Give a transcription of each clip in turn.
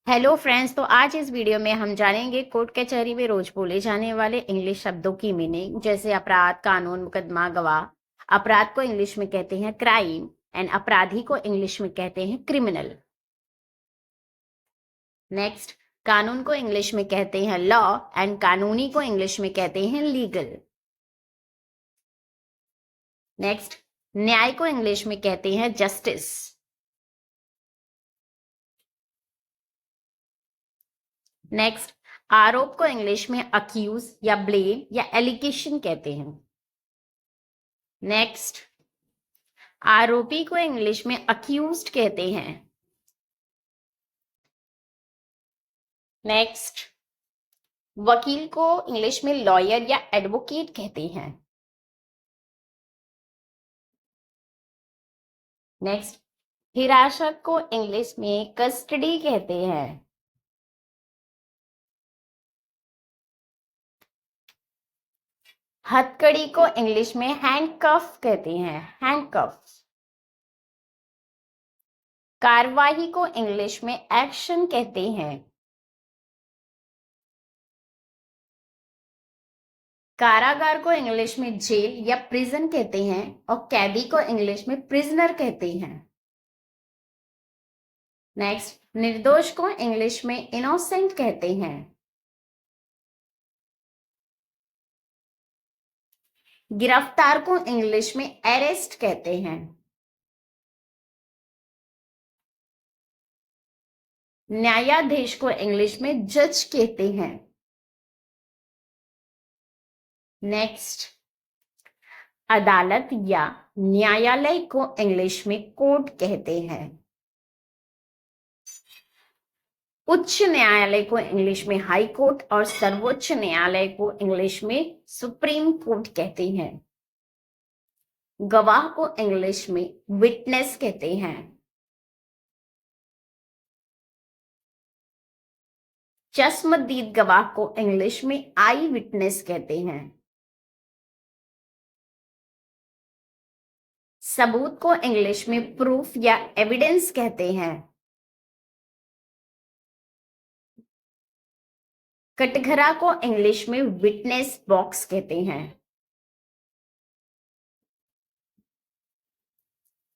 Hello friends, तो आज इस वीडियो में हम जानेंगे कोर्ट कचहरी में रोज बोले जाने वाले इंग्लिश शब्दों की मीनिंग, जैसे अपराध, कानून, मुकदमा, गवाह। अपराध को इंग्लिश में कहते हैं क्राइम एंड अपराधी को इंग्लिश में कहते हैं क्रिमिनल। नेक्स्ट, कानून को इंग्लिश में कहते हैं लॉ एंड कानूनी को इंग्लिश में कहते हैं लीगल। नेक्स्ट, न्याय को इंग्लिश में कहते हैं जस्टिस। नेक्स्ट, आरोप को इंग्लिश में अक्यूज या ब्लेम या एलिगेशन कहते हैं। नेक्स्ट, आरोपी को इंग्लिश में अक्यूज्ड कहते हैं। नेक्स्ट, वकील को इंग्लिश में लॉयर या एडवोकेट कहते हैं। नेक्स्ट, हिरासत को इंग्लिश में कस्टडी कहते हैं। हथकड़ी को इंग्लिश में हैंडकफ कहते हैं, हैंडकफ। कार्यवाही को इंग्लिश में एक्शन कहते हैं। कारागार को इंग्लिश में जेल या प्रिजन कहते हैं और कैदी को इंग्लिश में प्रिजनर कहते हैं। नेक्स्ट, निर्दोष को इंग्लिश में इनोसेंट कहते हैं। गिरफ्तार को इंग्लिश में अरेस्ट कहते हैं। न्यायाधीश को इंग्लिश में जज कहते हैं। नेक्स्ट, अदालत या न्यायालय को इंग्लिश में कोर्ट कहते हैं। उच्च न्यायालय को इंग्लिश में हाई कोर्ट और सर्वोच्च न्यायालय को इंग्लिश में सुप्रीम कोर्ट कहते हैं। गवाह को इंग्लिश में विटनेस कहते हैं। चश्मदीद गवाह को इंग्लिश में आई विटनेस कहते हैं। सबूत को इंग्लिश में प्रूफ या एविडेंस कहते हैं। कटघरा को इंग्लिश में विटनेस बॉक्स कहते हैं।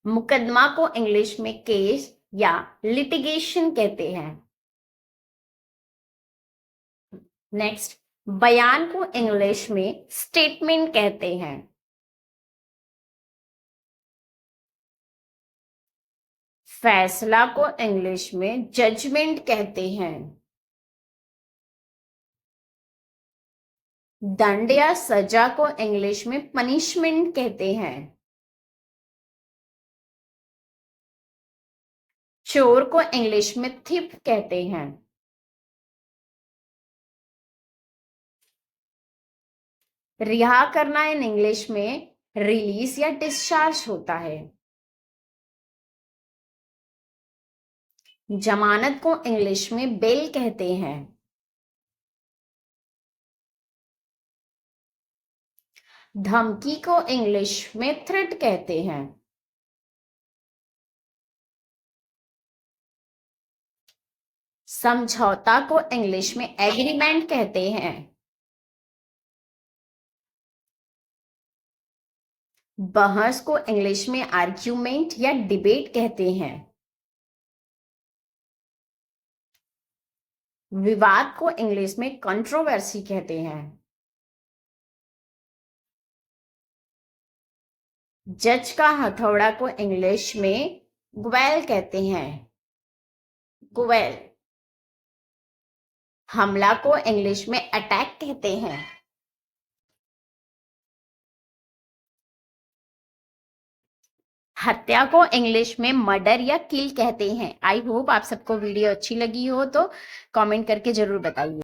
मुकदमा को इंग्लिश में केस या लिटिगेशन कहते हैं। नेक्स्ट, बयान को इंग्लिश में स्टेटमेंट कहते हैं। फैसला को इंग्लिश में जजमेंट कहते हैं। दंड या सजा को इंग्लिश में पनिशमेंट कहते हैं। चोर को इंग्लिश में थिप कहते हैं। रिहा करना इन इंग्लिश में रिलीज या डिस्चार्ज होता है। जमानत को इंग्लिश में बेल कहते हैं। धमकी को इंग्लिश में थ्रेट कहते हैं। समझौता को इंग्लिश में एग्रीमेंट कहते हैं। बहस को इंग्लिश में आर्ग्यूमेंट या डिबेट कहते हैं। विवाद को इंग्लिश में कंट्रोवर्सी कहते हैं। जज का हथौड़ा को इंग्लिश में ग्वेल कहते हैं, ग्वेल। हमला को इंग्लिश में अटैक कहते हैं। हत्या को इंग्लिश में मर्डर या किल कहते हैं। आई होप आप सबको वीडियो अच्छी लगी हो तो कमेंट करके जरूर बताइए।